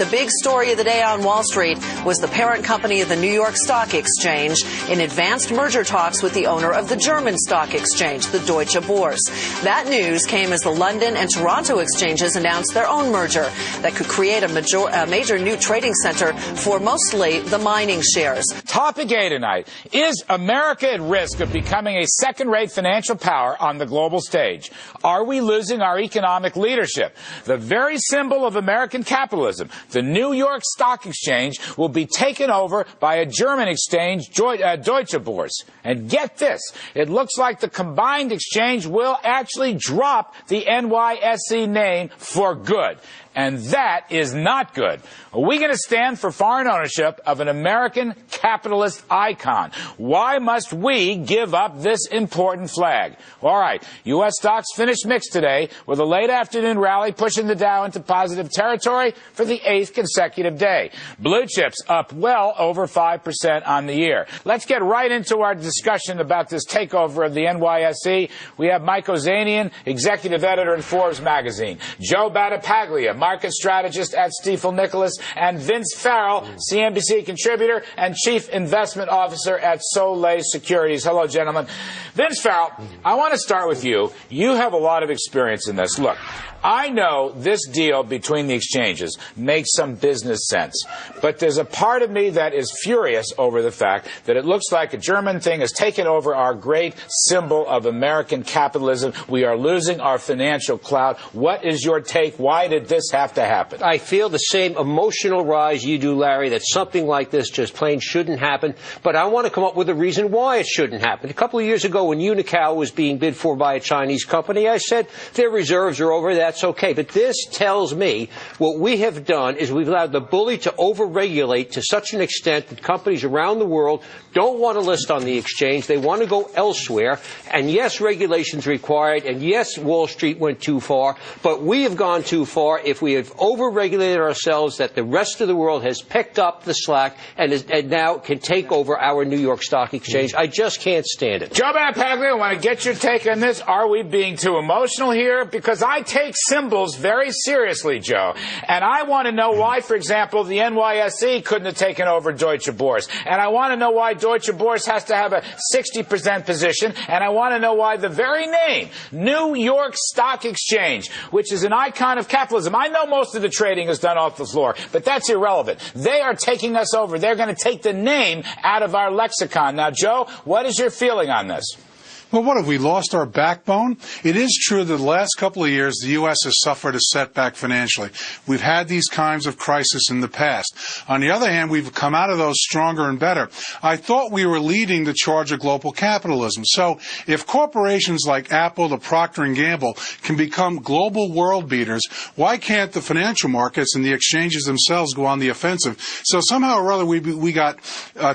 The big story of the day on Wall Street was the parent company of the New York Stock Exchange in advanced merger talks with the owner of the German stock exchange, the Deutsche Börse. That news came as the London and Toronto exchanges announced their own merger that could create a major new trading center for mostly the mining shares. Topic A tonight. Is America at risk of becoming a second-rate financial power on the global stage? Are we losing our economic leadership? The very symbol of American capitalism, the New York Stock Exchange, will be taken over by a German exchange, Deutsche Börse. And get this, it looks like the combined exchange will actually drop the NYSE name for good. And that is not good. Are we going to stand for foreign ownership of an American capitalist icon? Why must we give up this important flag? All right, U.S. stocks finished mixed today with a late afternoon rally pushing the Dow into positive territory for the 8th consecutive day. Blue chips up well over 5% on the year. Let's get right into our discussion about this takeover of the NYSE. We have Mike Ozanian, executive editor in Forbes magazine, Joe Battipaglia, market strategist at Stifel Nicholas, and Vince Farrell, CNBC contributor and chief investment officer at Soleil Securities. Hello, gentlemen. Vince Farrell, I want to start with you. You have a lot of experience in this. Look, I know this deal between the exchanges makes some business sense, but there's a part of me that is furious over the fact that it looks like a German thing has taken over our great symbol of American capitalism. We are losing our financial clout. What is your take? Why did this have to happen? I feel the same emotional rise you do, Larry, that something like this just plain shouldn't happen, but I want to come up with a reason why it shouldn't happen. A couple of years ago when Unical was being bid for by a Chinese company, I said their reserves are over, that's okay. But this tells me what we have done is we've allowed the bully to overregulate to such an extent that companies around the world don't want to list on the exchange. They want to go elsewhere. And yes, regulation's required. And yes, Wall Street went too far. But we have gone too far if we have overregulated ourselves that the rest of the world has picked up the slack and now can take over our New York Stock Exchange. I just can't stand it. Joe Battipaglia, I want to get your take on this. Are we being too emotional here? Because I take symbols very seriously, Joe. And I want to know why, for example, the NYSE couldn't have taken over Deutsche Börse. And I want to know why Deutsche Börse has to have a 60% position. And I want to know why the very name, New York Stock Exchange, which is an icon of capitalism. I know most of the trading is done off the floor, but that's irrelevant. They are taking us over. They're going to take the name out of our lexicon. Now, Joe, what is your feeling on this? Well, what have we lost our backbone? It is true that the last couple of years the U.S. has suffered a setback financially. We've had these kinds of crises in the past. On the other hand, we've come out of those stronger and better. I thought we were leading the charge of global capitalism. So if corporations like Apple, the Procter & Gamble can become global world beaters, why can't the financial markets and the exchanges themselves go on the offensive? So somehow or other we got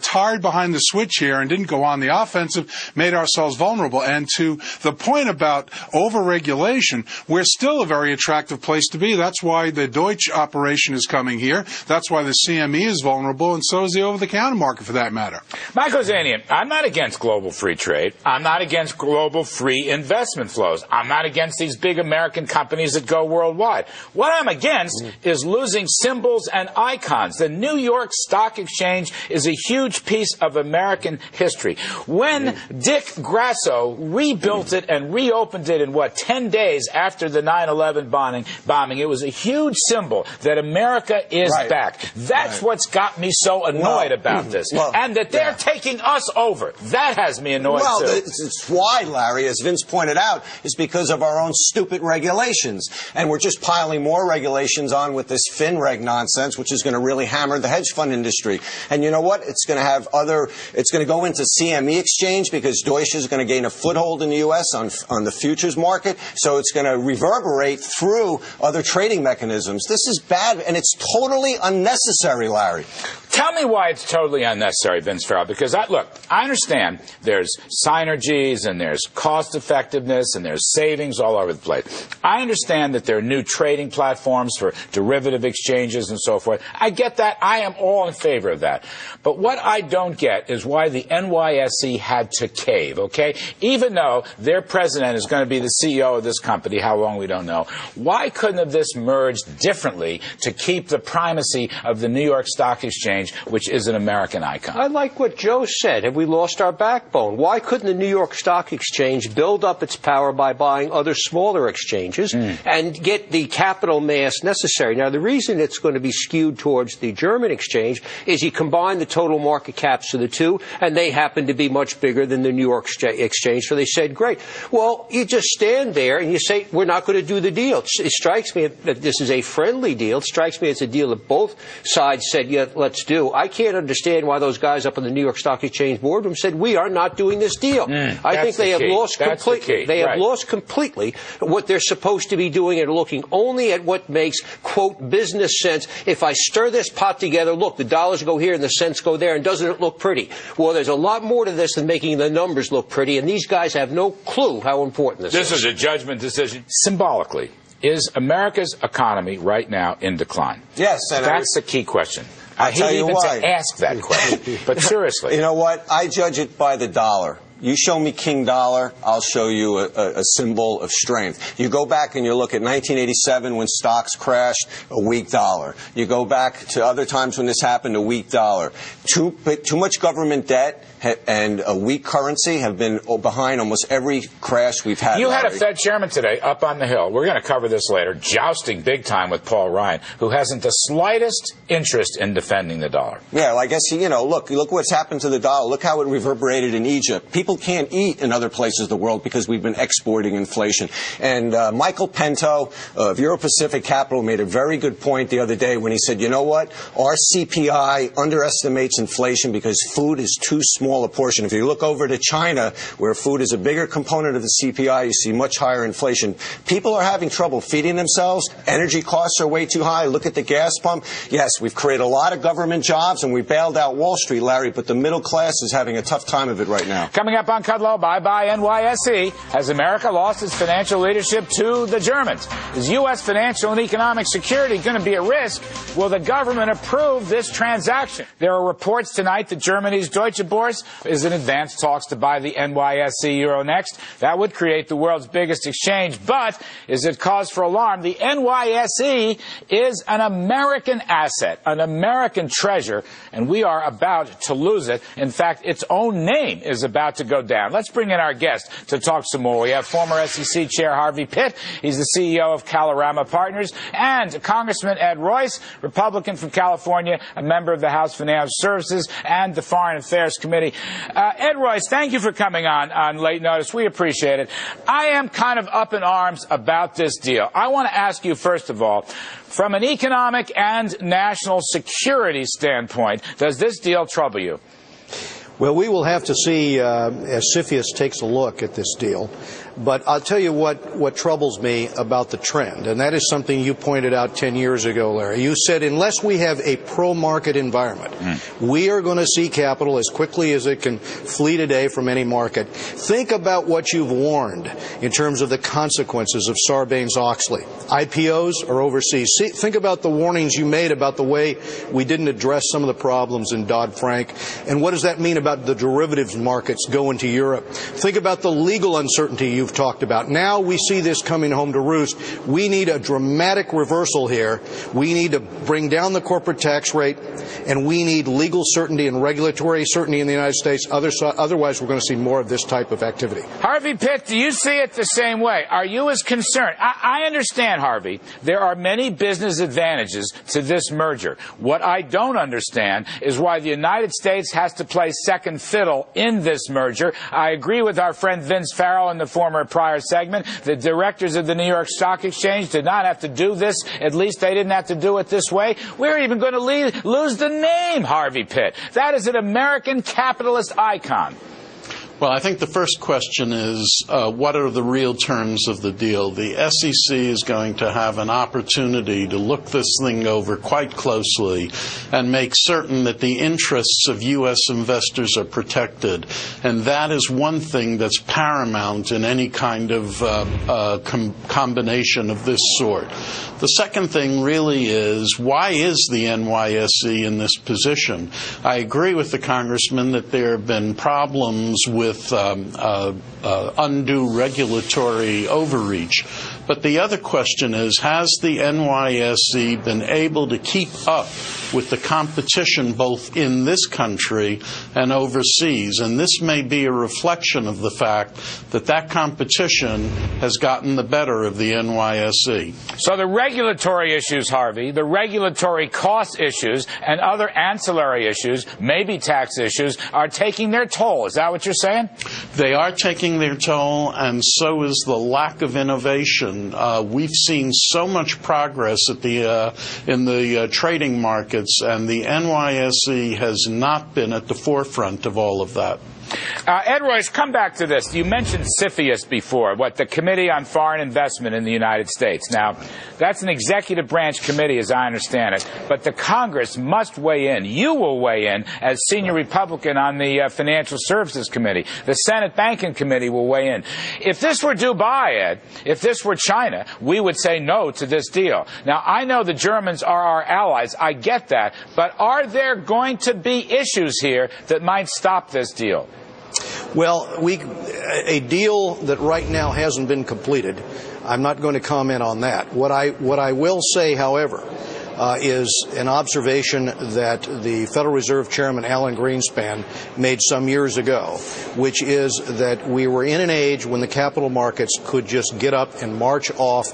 tired behind the switch here and didn't go on the offensive, made ourselves vulnerable. And to the point about overregulation, we're still a very attractive place to be. That's why the Deutsche operation is coming here. That's why the CME is vulnerable, and so is the over-the-counter market, for that matter. Mike Ozanian, I'm not against global free trade. I'm not against global free investment flows. I'm not against these big American companies that go worldwide. What I'm against is losing symbols and icons. The New York Stock Exchange is a huge piece of American history. When Dick Grasso rebuilt it and reopened it in, 10 days after the 9/11 bombing. It was a huge symbol that America is back. That's what's got me so annoyed about this. And that they're taking us over. That has me annoyed, too. It's why, Larry, as Vince pointed out, is because of our own stupid regulations. And we're just piling more regulations on with this FinReg nonsense, which is going to really hammer the hedge fund industry. And you know what? It's going to it's going to go into CME exchange because Deutsche is going to gain a foothold in the U.S. on the futures market, so it's going to reverberate through other trading mechanisms. This is bad, and it's totally unnecessary, Larry. Tell me why it's totally unnecessary, Vince Farrell, because I understand there's synergies and there's cost effectiveness and there's savings all over the place. I understand that there are new trading platforms for derivative exchanges and so forth. I get that. I am all in favor of that. But what I don't get is why the NYSE had to cave, okay? Even though their president is going to be the CEO of this company, how long we don't know. Why couldn't have this merged differently to keep the primacy of the New York Stock Exchange, which is an American icon? I like what Joe said. Have we lost our backbone? Why couldn't the New York Stock Exchange build up its power by buying other smaller exchanges and get the capital mass necessary? Now, the reason it's going to be skewed towards the German exchange is you combine the total market caps of the two, and they happen to be much bigger than the New York exchange. So they said, great. Well, you just stand there and you say, we're not going to do the deal. It strikes me that this is a friendly deal. It strikes me it's a deal that both sides said, yeah, let's do. I can't understand why those guys up in the New York Stock Exchange boardroom said, we are not doing this deal. I think they have lost completely. They have lost completely what they're supposed to be doing and looking only at what makes, quote, business sense. If I stir this pot together, look, the dollars go here and the cents go there, and doesn't it look pretty? Well, there's a lot more to this than making the numbers look pretty, and these guys have no clue how important this is. This is a judgment decision. Symbolically, is America's economy right now in decline? Yes. And that's the key question. I hate even to ask that question, but seriously. You know what? I judge it by the dollar. You show me King Dollar, I'll show you a symbol of strength. You go back and you look at 1987 when stocks crashed, a weak dollar. You go back to other times when this happened, a weak dollar. Too much government debt and a weak currency have been behind almost every crash we've had. You had a Fed chairman today up on the Hill. We're going to cover this later, jousting big time with Paul Ryan, who hasn't the slightest interest in defending the dollar. Yeah, well, I guess, look what's happened to the dollar. Look how it reverberated in Egypt. People can't eat in other places of the world because we've been exporting inflation. And Michael Pinto of Euro Pacific Capital made a very good point the other day when he said, you know what? Our CPI underestimates inflation because food is too small a portion. If you look over to China, where food is a bigger component of the CPI, you see much higher inflation. People are having trouble feeding themselves. Energy costs are way too high. Look at the gas pump. Yes, we've created a lot of government jobs and we bailed out Wall Street, Larry, but the middle class is having a tough time of it right now. Coming up on Kudlow, bye-bye NYSE. Has America lost its financial leadership to the Germans? Is U.S. financial and economic security going to be at risk? Will the government approve this transaction? There are reports tonight that Germany's Deutsche Börse is in advanced talks to buy the NYSE Euronext. That would create the world's biggest exchange. But is it cause for alarm? The NYSE is an American asset, an American treasure, and we are about to lose it. In fact, its own name is about to go down. Let's bring in our guest to talk some more. We have former SEC Chair Harvey Pitt. He's the CEO of Kalorama Partners, and Congressman Ed Royce, Republican from California, a member of the House Financial Services and the Foreign Affairs Committee. Ed Royce, thank you for coming on late notice. We appreciate it. I am kind of up in arms about this deal. I want to ask you, first of all, from an economic and national security standpoint, does this deal trouble you? Well, we will have to see as CFIUS takes a look at this deal. But I'll tell you what troubles me about the trend, and that is something you pointed out 10 years ago, Larry. You said unless we have a pro-market environment, we are going to see capital as quickly as it can flee today from any market. Think about what you've warned in terms of the consequences of Sarbanes-Oxley. IPOs are overseas. Think about the warnings you made about the way we didn't address some of the problems in Dodd-Frank, and what does that mean about the derivatives markets going to Europe? Think about the legal uncertainty you've talked about. Now we see this coming home to roost. We need a dramatic reversal here. We need to bring down the corporate tax rate, and we need legal certainty and regulatory certainty in the United States. Otherwise, we're going to see more of this type of activity. Harvey Pitt, do you see it the same way? Are you as concerned? I understand, Harvey, there are many business advantages to this merger. What I don't understand is why the United States has to play second fiddle in this merger. I agree with our friend Vince Farrell in the former prior segment. The directors of the New York Stock Exchange did not have to do this. At least they didn't have to do it this way. We're even going to lose the name Harvey Pitt. That is an American capitalist icon. Well, I think the first question is, what are the real terms of the deal? The SEC is going to have an opportunity to look this thing over quite closely and make certain that the interests of U.S. investors are protected. And that is one thing that's paramount in any kind of combination of this sort. The second thing really is, why is the NYSE in this position? I agree with the congressman that there have been problems with undue regulatory overreach. But the other question is, has the NYSE been able to keep up with the competition both in this country and overseas? And this may be a reflection of the fact that that competition has gotten the better of the NYSE. So the regulatory issues, Harvey, the regulatory cost issues and other ancillary issues, maybe tax issues, are taking their toll. Is that what you're saying? They are taking their toll, and so is the lack of innovation. We've seen so much progress at in the trading markets, and the NYSE has not been at the forefront of all of that. Ed Royce, come back to this. You mentioned CFIUS before, the Committee on Foreign Investment in the United States. Now, that's an executive branch committee, as I understand it, but the Congress must weigh in. You will weigh in as senior Republican on the Financial Services Committee. The Senate Banking Committee will weigh in. If this were Dubai, Ed, if this were China, we would say no to this deal. Now, I know the Germans are our allies. I get that. But are there going to be issues here that might stop this deal? Well, a deal that right now hasn't been completed, I'm not going to comment on that. What I will say, however, is an observation that the Federal Reserve Chairman Alan Greenspan made some years ago, which is that we were in an age when the capital markets could just get up and march off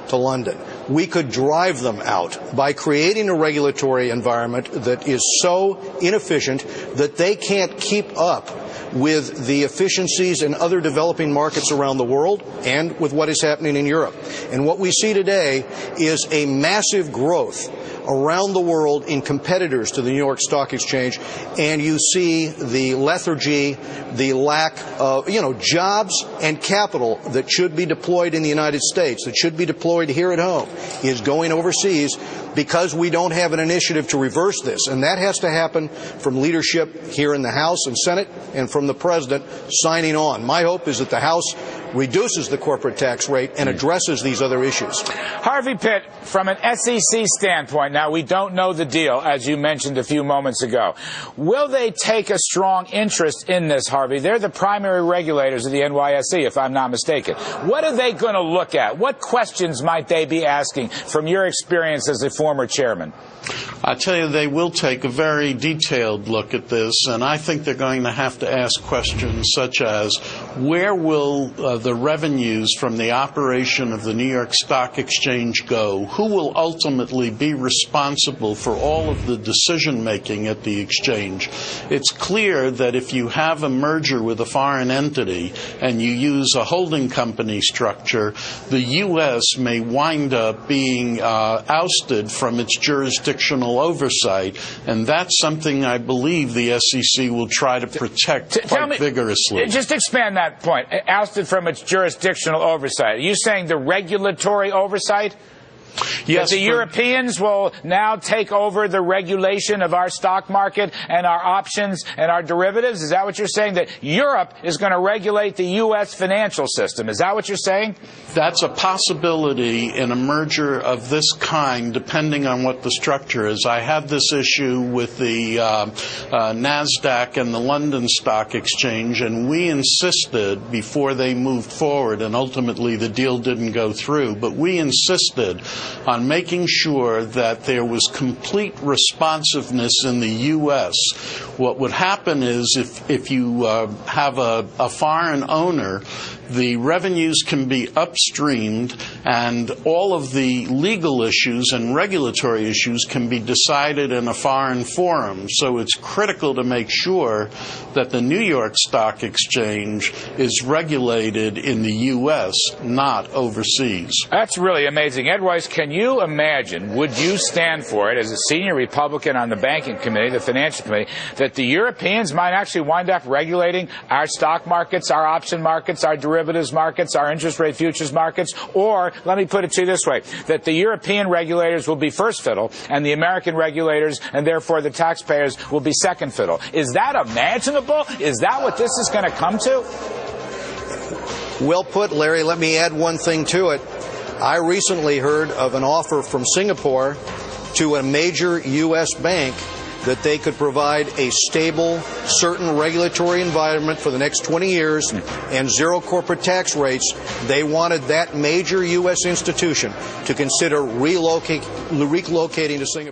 to London. We could drive them out by creating a regulatory environment that is so inefficient that they can't keep up with the efficiencies in other developing markets around the world and with what is happening in Europe. And what we see today is a massive growth around the world in competitors to the New York Stock Exchange, and you see the lethargy, the lack of, jobs and capital that should be deployed in the United States, that should be deployed here at home, is going overseas because we don't have an initiative to reverse this. And that has to happen from leadership here in the House and Senate and from the President signing on. My hope is that the House reduces the corporate tax rate and addresses these other issues. Harvey Pitt, from an SEC standpoint, now we don't know the deal, as you mentioned a few moments ago. Will they take a strong interest in this, Harvey? They're the primary regulators of the NYSE, if I'm not mistaken. What are they going to look at? What questions might they be asking from your experience as a former chairman? I tell you, they will take a very detailed look at this, and I think they're going to have to ask questions such as, where will the revenues from the operation of the New York Stock Exchange go? Who will ultimately be responsible for all of the decision-making at the exchange? It's clear that if you have a merger with a foreign entity and you use a holding company structure, the U.S. may wind up being ousted from its jurisdictional oversight, and that's something I believe the SEC will try to protect quite vigorously. Just expand that point. Ousted from its jurisdictional oversight. Are you saying the regulatory oversight? Yes, that the Europeans will now take over the regulation of our stock market and our options and our derivatives? Is that what you're saying? That Europe is going to regulate the U.S. financial system? Is that what you're saying? That's a possibility in a merger of this kind, depending on what the structure is. I had this issue with the NASDAQ and the London Stock Exchange, and we insisted before they moved forward, and ultimately the deal didn't go through, but we insisted on making sure that there was complete responsiveness in the U.S. What would happen is if you have a foreign owner, the revenues can be upstreamed, and all of the legal issues and regulatory issues can be decided in a foreign forum. So it's critical to make sure that the New York Stock Exchange is regulated in the U.S., not overseas. That's really amazing. Ed Royce, can you imagine, would you stand for it as a senior Republican on the banking committee, the financial committee, that the Europeans might actually wind up regulating our stock markets, our option markets, our derivatives markets, our interest rate futures markets? Or, let me put it to you this way, that the European regulators will be first fiddle and the American regulators and therefore the taxpayers will be second fiddle. Is that imaginable? Is that what this is going to come to? Well put, Larry. Let me add one thing to it. I recently heard of an offer from Singapore to a major U.S. bank that they could provide a stable, certain regulatory environment for the next 20 years and zero corporate tax rates. They wanted that major U.S. institution to consider relocating to Singapore.